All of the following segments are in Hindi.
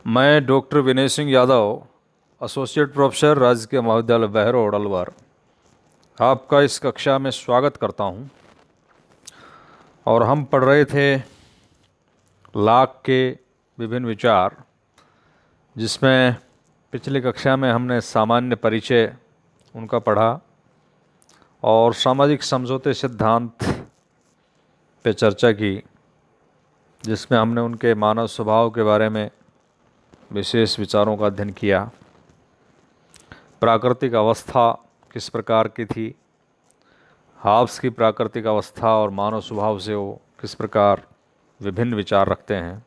मैं doctor Vinay Singh Yadav, associate professor राजकीय महाविद्यालय बहरोड अलवर, आपका इस कक्षा में स्वागत करता हूं। और हम पढ़ रहे थे लाक के विभिन्न विचार, जिसमें पिछली कक्षा में हमने सामान्य परिचय उनका पढ़ा और सामाजिक समझौते सिद्धांत पे चर्चा की, जिसमें हमने उनके मानव स्वभाव के बारे में विशेष विचारों का अध्ययन किया। प्राकृतिक अवस्था किस प्रकार की थी, हाब्स की प्राकृतिक अवस्था और मानव स्वभाव से वो किस प्रकार विभिन्न विचार रखते हैं,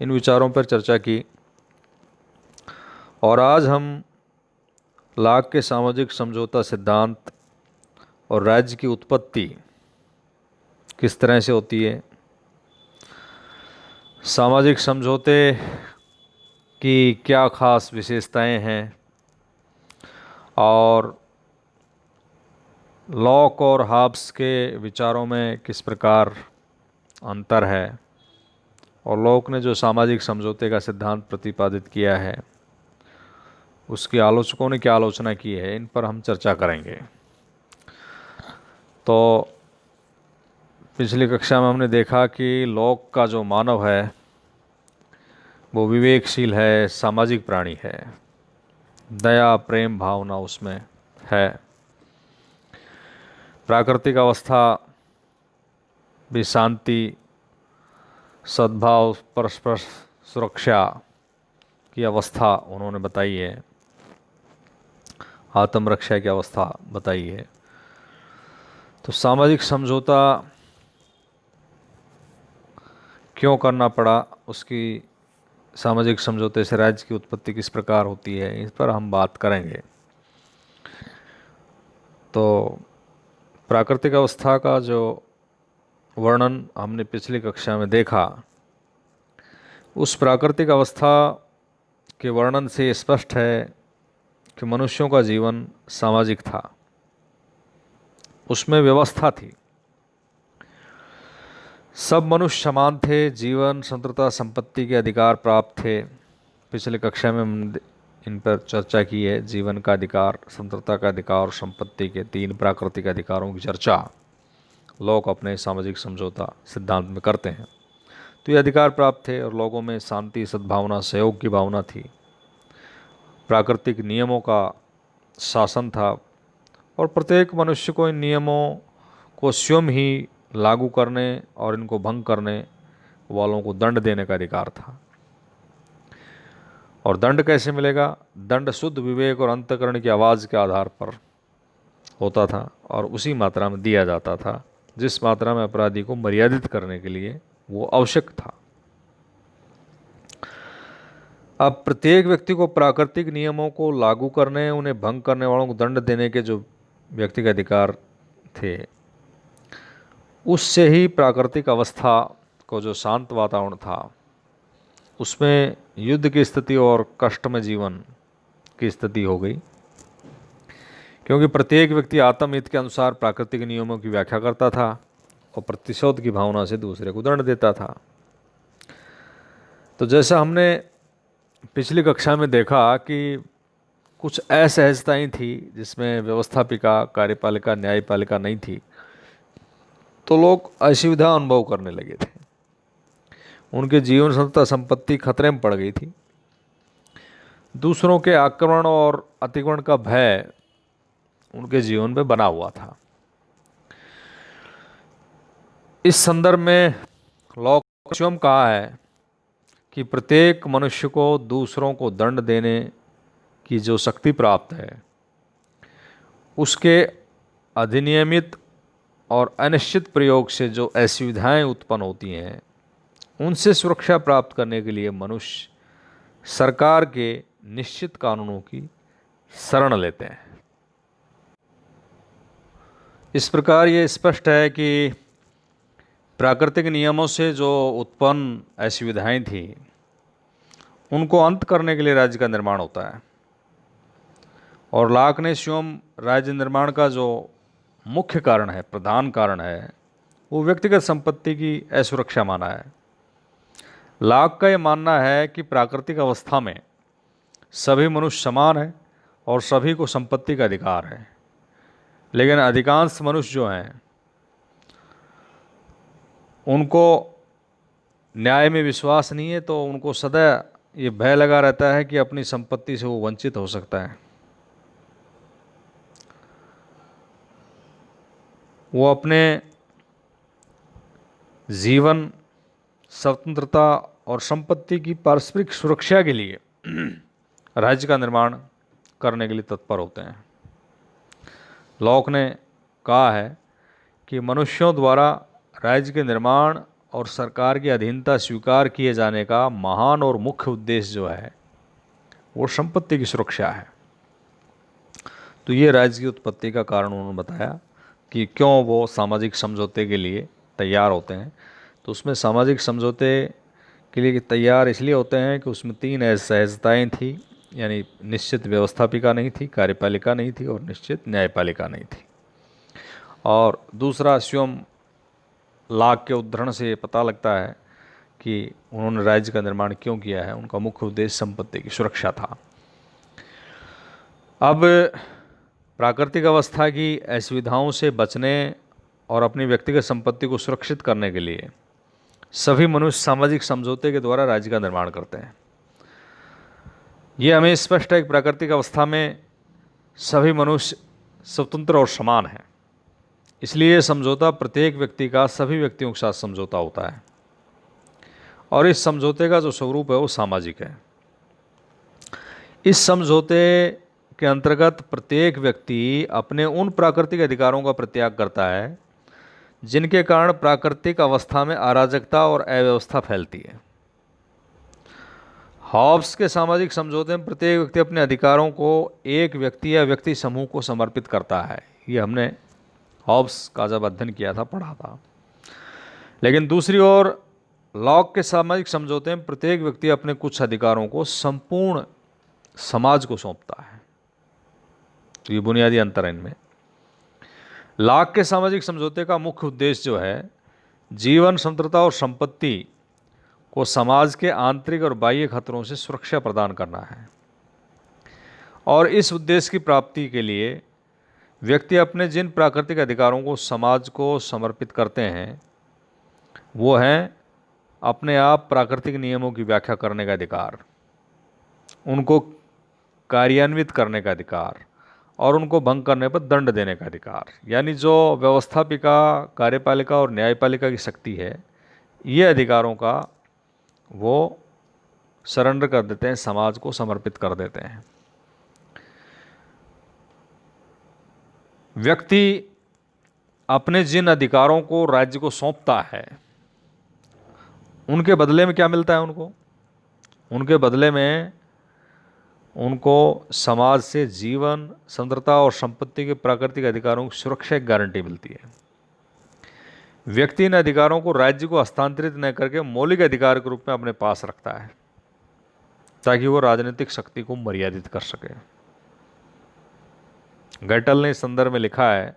इन विचारों पर चर्चा की। और आज हम लाक के सामाजिक समझौता सिद्धांत और राज्य की उत्पत्ति किस तरह से होती है, सामाजिक समझौते की क्या खास विशेषताएं हैं और लॉक और हाब्स के विचारों में किस प्रकार अंतर है, और लॉक ने जो सामाजिक समझौते का सिद्धांत प्रतिपादित किया है उसकी आलोचकों ने क्या आलोचना की है, इन पर हम चर्चा करेंगे। तो पिछली कक्षा में हमने देखा कि लॉक का जो मानव है वो विवेकशील है, सामाजिक प्राणी है, दया प्रेम भावना उसमें है, प्राकृतिक अवस्था भी शांति सद्भाव परस्पर सुरक्षा की अवस्था उन्होंने बताई है, आत्मरक्षा की अवस्था बताई है। तो सामाजिक समझौता क्यों करना पड़ा, उसकी सामाजिक समझौते से राज्य की उत्पत्ति किस प्रकार होती है, इस पर हम बात करेंगे। तो प्राकृतिक अवस्था का जो वर्णन हमने पिछली कक्षा में देखा, उस प्राकृतिक अवस्था के वर्णन से स्पष्ट है कि मनुष्यों का जीवन सामाजिक था, उसमें व्यवस्था थी, सब मनुष्य समान थे, जीवन स्वतंत्रता संपत्ति के अधिकार प्राप्त थे। पिछले कक्षा में हमने इन पर चर्चा की है, जीवन का अधिकार, स्वतंत्रता का अधिकार और संपत्ति के 3 प्राकृतिक अधिकारों की चर्चा लोग अपने सामाजिक समझौता सिद्धांत में करते हैं। तो ये अधिकार प्राप्त थे और लोगों में शांति सद्भावना सहयोग की भावना थी, प्राकृतिक नियमों का शासन था और प्रत्येक मनुष्य को इन नियमों को स्वयं ही लागू करने और इनको भंग करने वालों को दंड देने का अधिकार था। और दंड कैसे मिलेगा? दंड शुद्ध विवेक और अंतःकरण की आवाज़ के आधार पर होता था और उसी मात्रा में दिया जाता था जिस मात्रा में अपराधी को मर्यादित करने के लिए वो आवश्यक था। अब प्रत्येक व्यक्ति को प्राकृतिक नियमों को लागू करने, उन्हें भंग करने वालों को दंड देने के जो व्यक्तिगत अधिकार थे, उससे ही प्राकृतिक अवस्था को जो शांत वातावरण था उसमें युद्ध की स्थिति और कष्टमय जीवन की स्थिति हो गई, क्योंकि प्रत्येक व्यक्ति आत्महित के अनुसार प्राकृतिक नियमों की व्याख्या करता था और प्रतिशोध की भावना से दूसरे को दंड देता था। तो जैसा हमने पिछली कक्षा में देखा कि कुछ असहजताएं थी जिसमें व्यवस्थापिका, कार्यपालिका, न्यायपालिका नहीं थी, तो लोग असुविधा अनुभव करने लगे थे, उनके जीवन स्वतंत्रता संपत्ति खतरे में पड़ गई थी, दूसरों के आक्रमण और अतिक्रमण का भय उनके जीवन में बना हुआ था। इस संदर्भ में लॉक ने स्वयं कहा है कि प्रत्येक मनुष्य को दूसरों को दंड देने की जो शक्ति प्राप्त है, उसके अधिनियमित और अनिश्चित प्रयोग से जो असुविधाएं उत्पन्न होती हैं, उनसे सुरक्षा प्राप्त करने के लिए मनुष्य सरकार के निश्चित कानूनों की शरण लेते हैं। इस प्रकार ये स्पष्ट है कि प्राकृतिक नियमों से जो उत्पन्न असुविधाएं थी उनको अंत करने के लिए राज्य का निर्माण होता है, और लाक ने स्वयं राज्य निर्माण का जो मुख्य कारण है, प्रधान कारण है, वो व्यक्तिगत संपत्ति की असुरक्षा माना है। लॉक का ये मानना है कि प्राकृतिक अवस्था में सभी मनुष्य समान हैं और सभी को संपत्ति का अधिकार है, लेकिन अधिकांश मनुष्य जो हैं उनको न्याय में विश्वास नहीं है, तो उनको सदा ये भय लगा रहता है कि अपनी संपत्ति से वो वंचित हो सकता है। वो अपने जीवन, स्वतंत्रता और संपत्ति की पारस्परिक सुरक्षा के लिए राज्य का निर्माण करने के लिए तत्पर होते हैं। लॉक ने कहा है कि मनुष्यों द्वारा राज्य के निर्माण और सरकार की अधीनता स्वीकार किए जाने का महान और मुख्य उद्देश्य जो है वो संपत्ति की सुरक्षा है। तो ये राज्य की उत्पत्ति का कारण उन्होंने बताया कि क्यों वो सामाजिक समझौते के लिए तैयार होते हैं। तो उसमें सामाजिक समझौते के लिए तैयार इसलिए होते हैं कि उसमें 3 असहजताएँ थी, यानी निश्चित व्यवस्थापिका नहीं थी, कार्यपालिका नहीं थी और निश्चित न्यायपालिका नहीं थी। और दूसरा, स्वयं लॉक के उद्धरण से पता लगता है कि उन्होंने राज्य का निर्माण क्यों किया है। उनका मुख्य उद्देश्य संपत्ति की सुरक्षा था। अब प्राकृतिक अवस्था की असुविधाओं से बचने और अपनी व्यक्तिगत संपत्ति को सुरक्षित करने के लिए सभी मनुष्य सामाजिक समझौते के द्वारा राज्य का निर्माण करते हैं। ये हमें स्पष्ट है कि प्राकृतिक अवस्था में सभी मनुष्य स्वतंत्र और समान हैं, इसलिए समझौता प्रत्येक व्यक्ति का सभी व्यक्तियों के साथ समझौता होता है और इस समझौते का जो स्वरूप है वो सामाजिक है। इस समझौते के अंतर्गत प्रत्येक व्यक्ति अपने उन प्राकृतिक अधिकारों का प्रत्याग करता है जिनके कारण प्राकृतिक अवस्था में अराजकता और अव्यवस्था फैलती है। हॉब्स के सामाजिक समझौते में प्रत्येक व्यक्ति अपने अधिकारों को एक व्यक्ति या व्यक्ति समूह को समर्पित करता है। ये हमने हॉब्स का जब अध्ययन किया था, पढ़ा था। लेकिन दूसरी ओर लॉक के सामाजिक समझौते में प्रत्येक व्यक्ति अपने कुछ अधिकारों को संपूर्ण समाज को सौंपता है। तो ये बुनियादी अंतर है इनमें। लॉक के सामाजिक समझौते का मुख्य उद्देश्य जो है जीवन, स्वतंत्रता और संपत्ति को समाज के आंतरिक और बाह्य खतरों से सुरक्षा प्रदान करना है और इस उद्देश्य की प्राप्ति के लिए व्यक्ति अपने जिन प्राकृतिक अधिकारों को समाज को समर्पित करते हैं वो हैं अपने आप प्राकृतिक नियमों की व्याख्या करने का अधिकार, उनको कार्यान्वित करने का अधिकार और उनको भंग करने पर दंड देने का अधिकार। यानी जो व्यवस्थापिका, कार्यपालिका और न्यायपालिका की शक्ति है, ये अधिकारों का वो सरेंडर कर देते हैं, समाज को समर्पित कर देते हैं। व्यक्ति अपने जिन अधिकारों को राज्य को सौंपता है उनके बदले में क्या मिलता है उनके बदले में उनको समाज से जीवन, स्वतंत्रता और संपत्ति के प्राकृतिक अधिकारों की सुरक्षा की गारंटी मिलती है। व्यक्ति इन अधिकारों को राज्य को हस्तांतरित न करके मौलिक अधिकार के रूप में अपने पास रखता है ताकि वो राजनीतिक शक्ति को मर्यादित कर सके। गैटल ने इस संदर्भ में लिखा है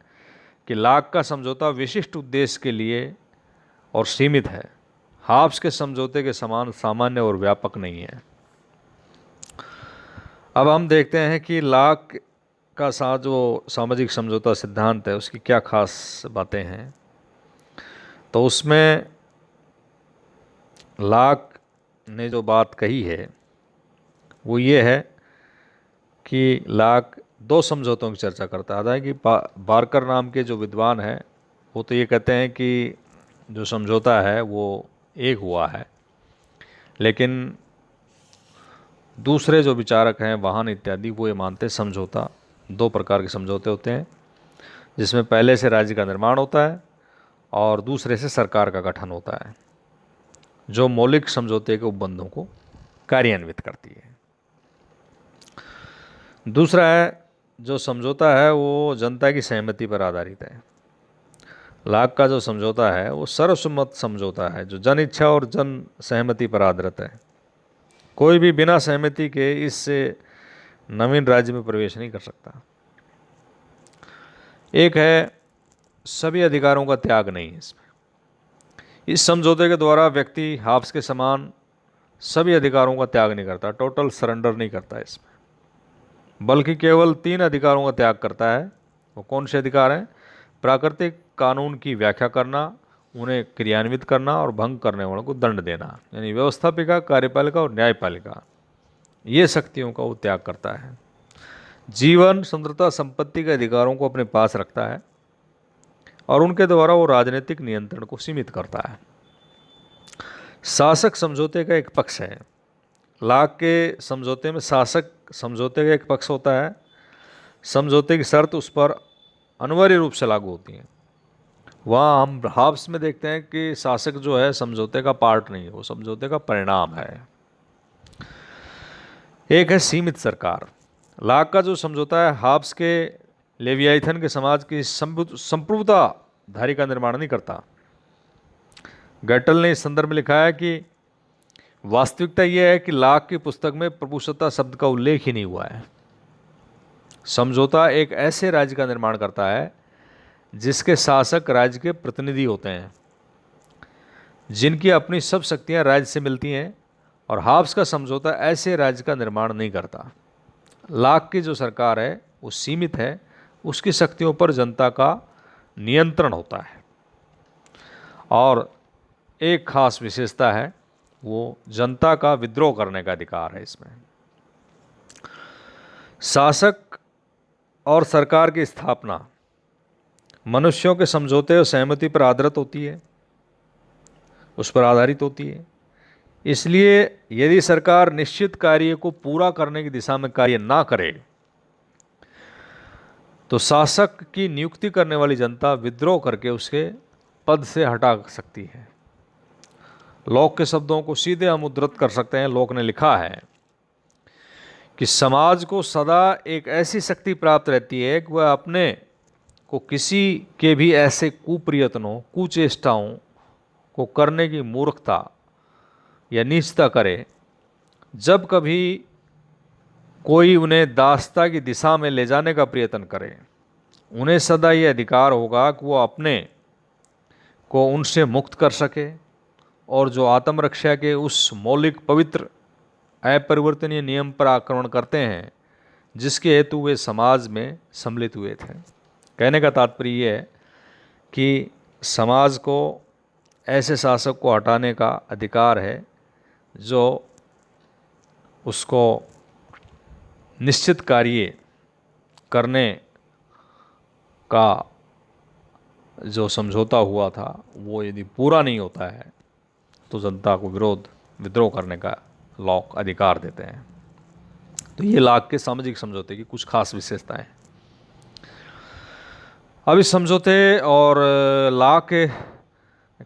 कि लॉक का समझौता विशिष्ट उद्देश्य के लिए और सीमित है, हॉब्स के समझौते के समान सामान्य और व्यापक नहीं है। अब हम देखते हैं कि लॉक का साथ जो सामाजिक समझौता सिद्धांत है उसकी क्या खास बातें हैं। तो उसमें लॉक ने जो बात कही है वो ये है कि लॉक 2 समझौतों की चर्चा करता है कि बार्कर नाम के जो विद्वान हैं वो तो ये कहते हैं कि जो समझौता है वो एक हुआ है, लेकिन दूसरे जो विचारक हैं, वाहन इत्यादि, वो ये मानते हैं समझौता 2 प्रकार के समझौते होते हैं, जिसमें पहले से राज्य का निर्माण होता है और दूसरे से सरकार का गठन होता है, जो मौलिक समझौते के उपबंधों को कार्यान्वित करती है। दूसरा है जो समझौता है वो जनता की सहमति पर आधारित है। लॉक का जो समझौता है वो सर्वसम्मत समझौता है जो जन इच्छा और जन सहमति पर आधारित है। कोई भी बिना सहमति के इससे नवीन राज्य में प्रवेश नहीं कर सकता। एक है सभी अधिकारों का त्याग नहीं है इसमें। इस समझौते के द्वारा व्यक्ति हॉब्स के समान सभी अधिकारों का त्याग नहीं करता, टोटल सरेंडर नहीं करता इसमें, बल्कि केवल 3 अधिकारों का त्याग करता है। वो कौन से अधिकार हैं? प्राकृतिक कानून की व्याख्या करना, उन्हें क्रियान्वित करना और भंग करने वालों को दंड देना, यानी व्यवस्थापिका, कार्यपालिका और न्यायपालिका, ये शक्तियों का वो त्याग करता है। जीवन, स्वतंत्रता, संपत्ति के अधिकारों को अपने पास रखता है और उनके द्वारा वो राजनीतिक नियंत्रण को सीमित करता है। शासक समझौते का एक पक्ष है। लाग के समझौते में शासक समझौते का एक पक्ष होता है। समझौते की शर्त उस पर अनिवार्य रूप से लागू होती हैं। वहाँ हम हाब्स में देखते हैं कि शासक जो है समझौते का पार्ट नहीं है, वो समझौते का परिणाम है। एक है सीमित सरकार। लाग का जो समझौता है हाब्स के लेवियाथन के समाज की संप्रभुता धारी का निर्माण नहीं करता। गैटल ने इस संदर्भ में लिखा है कि वास्तविकता यह है कि लाग की पुस्तक में प्रभुसत्ता शब्द का उल्लेख ही नहीं हुआ है। समझौता एक ऐसे राज्य का निर्माण करता है जिसके शासक राज्य के प्रतिनिधि होते हैं, जिनकी अपनी सब शक्तियां राज्य से मिलती हैं, और हाब्स का समझौता ऐसे राज्य का निर्माण नहीं करता। लाग की जो सरकार है वो सीमित है, उसकी शक्तियों पर जनता का नियंत्रण होता है, और एक खास विशेषता है, वो जनता का विद्रोह करने का अधिकार है इसमें। शासक और सरकार की स्थापना मनुष्यों के समझौते और सहमति पर आधारित होती है, उस पर आधारित होती है। इसलिए यदि सरकार निश्चित कार्य को पूरा करने की दिशा में कार्य ना करे तो शासक की नियुक्ति करने वाली जनता विद्रोह करके उसके पद से हटा सकती है। लोक के शब्दों को सीधे हम उद्धृत कर सकते हैं। लोक ने लिखा है कि समाज को सदा एक ऐसी शक्ति प्राप्त रहती है कि वह अपने को किसी के भी ऐसे कुप्रयत्नों, कुचेष्टाओं को करने की मूर्खता या नीचता करे, जब कभी कोई उन्हें दासता की दिशा में ले जाने का प्रयत्न करे, उन्हें सदा ये अधिकार होगा कि वो अपने को उनसे मुक्त कर सके, और जो आत्मरक्षा के उस मौलिक, पवित्र, अपरिवर्तनीय नियम पर आक्रमण करते हैं जिसके हेतु वे समाज में सम्मिलित हुए थे। कहने का तात्पर्य यह है कि समाज को ऐसे शासक को हटाने का अधिकार है जो उसको निश्चित कार्य करने का जो समझौता हुआ था वो यदि पूरा नहीं होता है तो जनता को विद्रोह करने का लॉक अधिकार देते हैं। तो ये लाग के सामाजिक समझौते की कुछ खास विशेषताएं। अब इस समझौते और लाग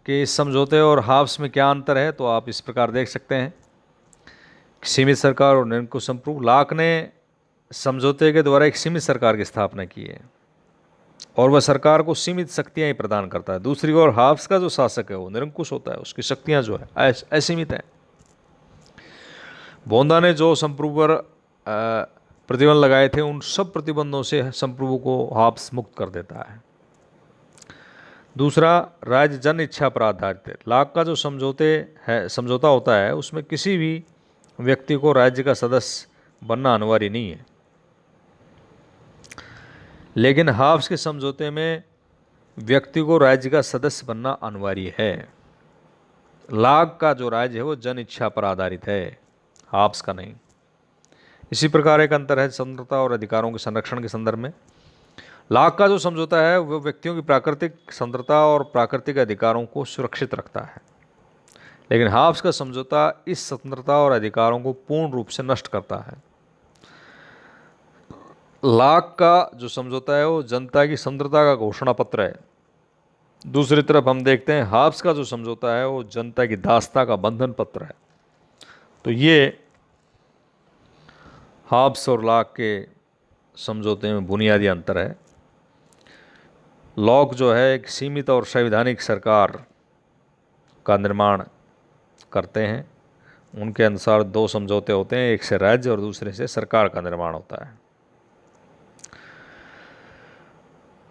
के इस समझौते और हाब्स में क्या अंतर है तो आप इस प्रकार देख सकते हैं। सीमित सरकार और निरंकुश संप्रभु। लाग ने समझौते के द्वारा एक सीमित सरकार की स्थापना की है और वह सरकार को सीमित शक्तियां ही प्रदान करता है। दूसरी ओर हाब्स का जो शासक है वो निरंकुश होता है, उसकी शक्तियां जो है असीमित हैं। बोंदा ने जो संप्रभु पर प्रतिबंध लगाए थे उन सब प्रतिबंधों से संप्रभु को हाब्स मुक्त कर देता है। दूसरा, राज्य जन इच्छा पर आधारित है। लाग का जो समझौता होता है उसमें किसी भी व्यक्ति को राज्य का सदस्य बनना अनिवार्य नहीं है, लेकिन हाब्स के समझौते में व्यक्ति को राज्य का सदस्य बनना अनिवार्य है। लाग का जो राज्य है वो जन इच्छा पर आधारित है, हाब्स का नहीं। इसी प्रकार एक अंतर है स्वतंत्रता और अधिकारों के संरक्षण के संदर्भ में। लाग का जो समझौता है वो व्यक्तियों की प्राकृतिक स्वतंत्रता और प्राकृतिक अधिकारों को सुरक्षित रखता है, लेकिन हाब्स का समझौता इस स्वतंत्रता और अधिकारों को पूर्ण रूप से नष्ट करता है। लाग का जो समझौता है वो जनता की स्वतंत्रता का घोषणा पत्र है। दूसरी तरफ हम देखते हैं हाब्स का जो समझौता है वो जनता की दासता का बंधन पत्र है। तो ये हाब्स और लाग के समझौते में बुनियादी अंतर है। लॉक जो है एक सीमित और संवैधानिक सरकार का निर्माण करते हैं। उनके अनुसार 2 समझौते होते हैं, एक से राज्य और दूसरे से सरकार का निर्माण होता है।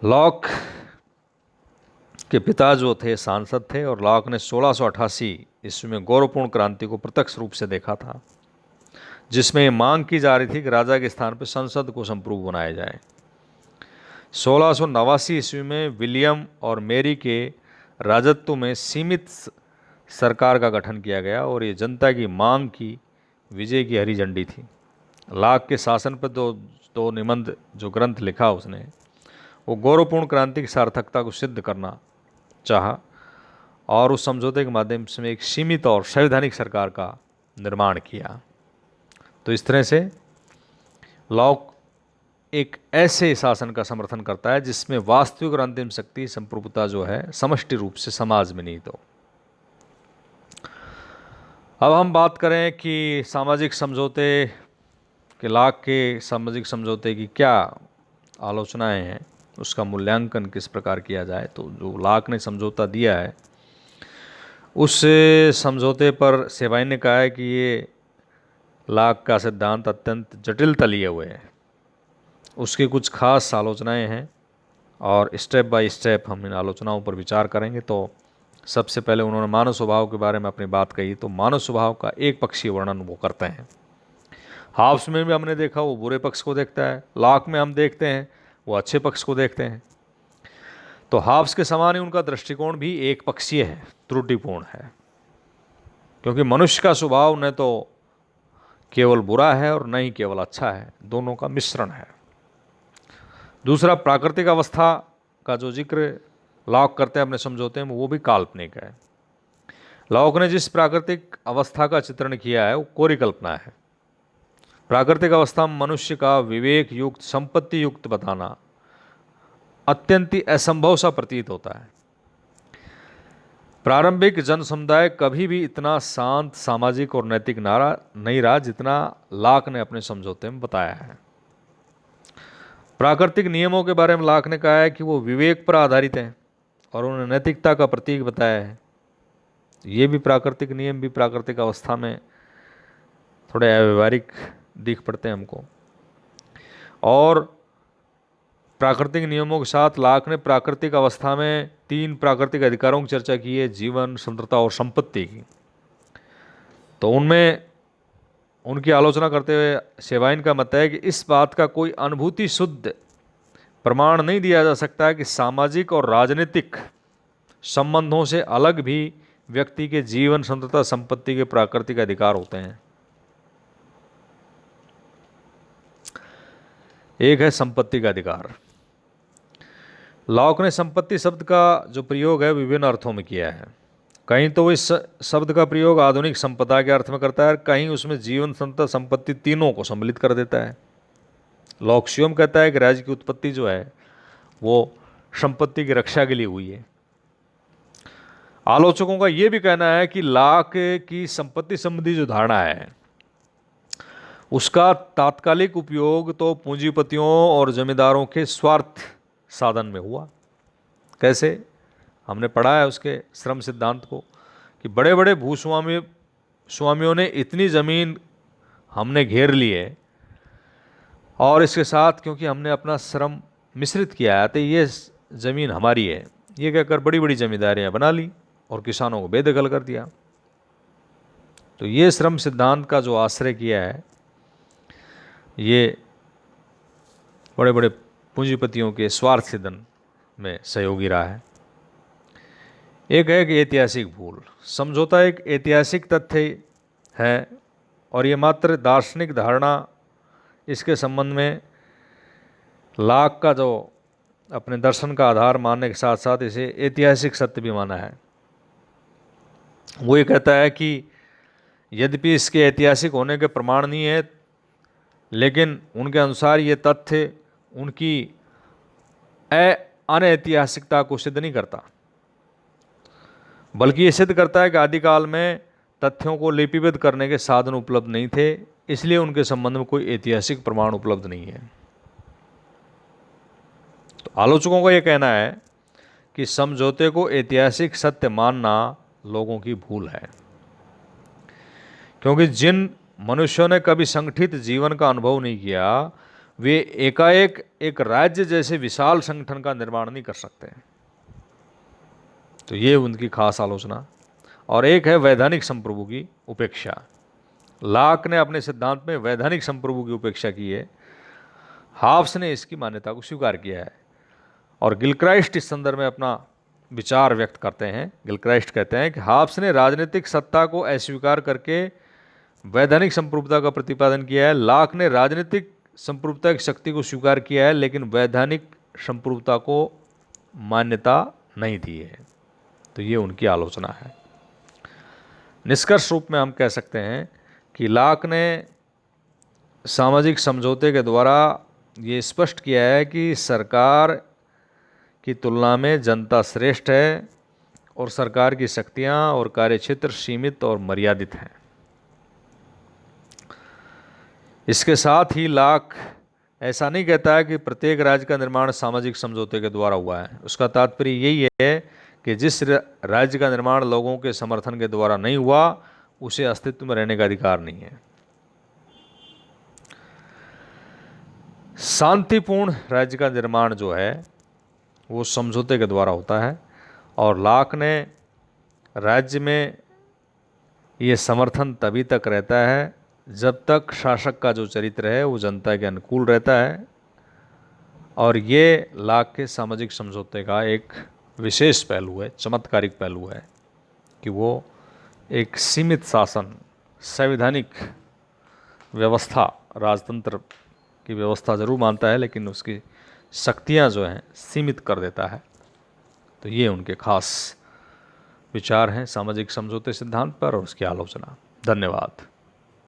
लॉक के पिता जो थे सांसद थे और लॉक ने 1688 ईस्वी में गौरवपूर्ण क्रांति को प्रत्यक्ष रूप से देखा था, जिसमें ये मांग की जा रही थी कि राजा के स्थान पर संसद को संप्रभु बनाया जाए। 1689 ईस्वी में विलियम और मैरी के राजत्व में सीमित सरकार का गठन किया गया और ये जनता की मांग की विजय की हरी झंडी थी। लॉक के शासन पर दो निबंध जो ग्रंथ लिखा उसने, वो गौरवपूर्ण क्रांति की सार्थकता को सिद्ध करना चाहा और उस समझौते के माध्यम से एक सीमित और संवैधानिक सरकार का निर्माण किया। तो इस तरह से लॉक एक ऐसे शासन का समर्थन करता है जिसमें वास्तविक और अंतिम शक्ति संप्रभुता जो है समष्टि रूप से समाज में निहित हो। अब हम बात करें कि सामाजिक समझौते के लॉक के सामाजिक समझौते की क्या आलोचनाएं हैं, उसका मूल्यांकन किस प्रकार किया जाए। तो जो लॉक ने समझौता दिया है उस समझौते पर सेबाइन ने कहा है कि ये लॉक का सिद्धांत अत्यंत जटिल तलीय हुए है। उसकी कुछ खास आलोचनाएं हैं और स्टेप बाय स्टेप हम इन आलोचनाओं पर विचार करेंगे। तो सबसे पहले उन्होंने मानव स्वभाव के बारे में अपनी बात कही। तो मानव स्वभाव का एक पक्षीय वर्णन वो करते हैं। हाब्स में भी हमने देखा वो बुरे पक्ष को देखता है, लॉक में हम देखते हैं वो अच्छे पक्ष को देखते हैं। तो हाब्स के समान ही उनका दृष्टिकोण भी एक पक्षीय है, त्रुटिपूर्ण है, क्योंकि मनुष्य का स्वभाव न तो केवल बुरा है और न ही केवल अच्छा है, दोनों का मिश्रण है। दूसरा, प्राकृतिक अवस्था का जो जिक्र लॉक करते हैं अपने समझौते में, वो भी काल्पनिक है। लॉक ने जिस प्राकृतिक अवस्था का चित्रण किया है वो कोरी कल्पना है। प्राकृतिक अवस्था में मनुष्य का विवेक युक्त, संपत्ति युक्त बताना अत्यंत ही असंभव सा प्रतीत होता है। प्रारंभिक जन समुदाय कभी भी इतना शांत, सामाजिक और नैतिक नारा नहीं रहा जितना लॉक ने अपने समझौते में बताया है। प्राकृतिक नियमों के बारे में लॉक ने कहा है कि वो विवेक पर आधारित हैं और उन्हें नैतिकता का प्रतीक बताया है। ये भी प्राकृतिक नियम भी प्राकृतिक अवस्था में थोड़े अव्यवहारिक दिख पड़ते हैं हमको। और प्राकृतिक नियमों के साथ लॉक ने प्राकृतिक अवस्था में 3 प्राकृतिक अधिकारों की चर्चा की है, जीवन, स्वतंत्रता और संपत्ति की। तो उनमें उनकी आलोचना करते हुए सेबाइन का मत है कि इस बात का कोई अनुभूति शुद्ध प्रमाण नहीं दिया जा सकता कि सामाजिक और राजनीतिक संबंधों से अलग भी व्यक्ति के जीवन, स्वतंत्रता, संपत्ति के प्राकृतिक अधिकार होते हैं। एक है संपत्ति का अधिकार। लॉक ने संपत्ति शब्द का जो प्रयोग है विभिन्न अर्थों में किया है। कहीं तो इस शब्द का प्रयोग आधुनिक संपदा के अर्थ में करता है, कहीं उसमें जीवन, स्वतंत्रता, संपत्ति तीनों को सम्मिलित कर देता है। लॉक स्वयं कहता है कि राज्य की उत्पत्ति जो है वो संपत्ति की रक्षा के लिए हुई है। आलोचकों का यह भी कहना है कि लॉक की संपत्ति संबंधी जो धारणा है उसका तात्कालिक उपयोग तो पूंजीपतियों और जमींदारों के स्वार्थ साधन में हुआ। कैसे? हमने पढ़ा है उसके श्रम सिद्धांत को कि बड़े बड़े स्वामियों ने इतनी ज़मीन हमने घेर ली है और इसके साथ क्योंकि हमने अपना श्रम मिश्रित किया है तो ये ज़मीन हमारी है, ये कहकर बड़ी बड़ी जमींदारियाँ बना ली और किसानों को बेदखल कर दिया। तो ये श्रम सिद्धांत का जो आश्रय किया है ये बड़े बड़े पूंजीपतियों के स्वार्थ सिद्धन में सहयोगी रहा है। एक है कि ऐतिहासिक भूल। समझौता एक ऐतिहासिक तथ्य है और ये मात्र दार्शनिक धारणा, इसके संबंध में लॉक का जो अपने दर्शन का आधार मानने के साथ साथ इसे ऐतिहासिक सत्य भी माना है। वो ये कहता है कि यद्यपि इसके ऐतिहासिक होने के प्रमाण नहीं है, लेकिन उनके अनुसार ये तथ्य उनकी अनैतिहासिकता को सिद्ध नहीं करता, बल्कि ये सिद्ध करता है कि आदिकाल में तथ्यों को लिपिबद्ध करने के साधन उपलब्ध नहीं थे, इसलिए उनके संबंध में कोई ऐतिहासिक प्रमाण उपलब्ध नहीं है। तो आलोचकों का यह कहना है कि समझौते को ऐतिहासिक सत्य मानना लोगों की भूल है, क्योंकि जिन मनुष्यों ने कभी संगठित जीवन का अनुभव नहीं किया वे एकाएक एक राज्य जैसे विशाल संगठन का निर्माण नहीं कर सकते। तो ये उनकी खास आलोचना। और एक है वैधानिक संप्रभु की उपेक्षा। लाक ने अपने सिद्धांत में वैधानिक संप्रभु की उपेक्षा की है। हाब्स ने इसकी मान्यता को स्वीकार किया है। और गिलक्राइस्ट इस संदर्भ में अपना विचार व्यक्त करते हैं। गिलक्राइस्ट कहते हैं कि हाब्स ने राजनीतिक सत्ता को अस्वीकार करके वैधानिक संप्रभुता का प्रतिपादन किया है। लाक ने राजनीतिक संप्रभुता की शक्ति को स्वीकार किया है लेकिन वैधानिक संप्रभुता को मान्यता नहीं दी है। तो ये उनकी आलोचना है। निष्कर्ष रूप में हम कह सकते हैं कि लाक ने सामाजिक समझौते के द्वारा ये स्पष्ट किया है कि सरकार की तुलना में जनता श्रेष्ठ है और सरकार की शक्तियां और कार्यक्षेत्र सीमित और मर्यादित हैं। इसके साथ ही लाक ऐसा नहीं कहता है कि प्रत्येक राज्य का निर्माण सामाजिक समझौते के द्वारा हुआ है। उसका तात्पर्य यही है कि जिस राज्य का निर्माण लोगों के समर्थन के द्वारा नहीं हुआ उसे अस्तित्व में रहने का अधिकार नहीं है। शांतिपूर्ण राज्य का निर्माण जो है वो समझौते के द्वारा होता है। और लाक ने राज्य में ये समर्थन तभी तक रहता है जब तक शासक का जो चरित्र है वो जनता के अनुकूल रहता है। और ये लाक के सामाजिक समझौते का एक विशेष पहलू है, चमत्कारिक पहलू है कि वो एक सीमित शासन, संवैधानिक व्यवस्था, राजतंत्र की व्यवस्था जरूर मानता है लेकिन उसकी शक्तियाँ जो हैं सीमित कर देता है। तो ये उनके खास विचार हैं सामाजिक समझौते सिद्धांत पर और उसकी आलोचना। धन्यवाद।